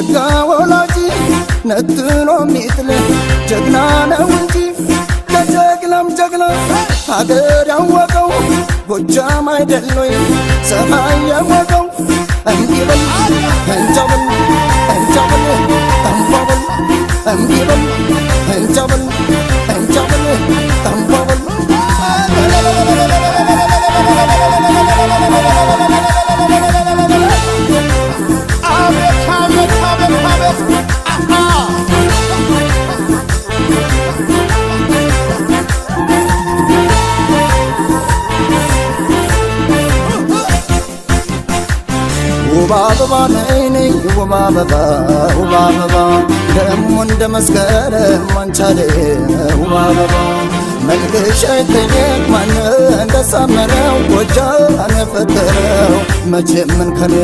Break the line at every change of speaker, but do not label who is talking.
ደጋ ወላጂ ነጥሎ ሚጥል ጀግና ነው እንጂ ከጀግናም ጀግና ሀገር ያወቀው ጎጃም አይደሎይ ሰማይ ያወቀው እንዲበል እንጃበል እንጃበል ተንባበል እንዲበል እንጃበል እንጃበል ተንባበል ውብ አበባ ነይ ነይ ውብ አበባ ውብ አበባ ደሞ እንደ መስከረም አንቻለ ውብ አበባ መልክሽ አይተየቅ ማን እንደሳመረው ጎጃም የፈጠረው መቼም ምን ከነ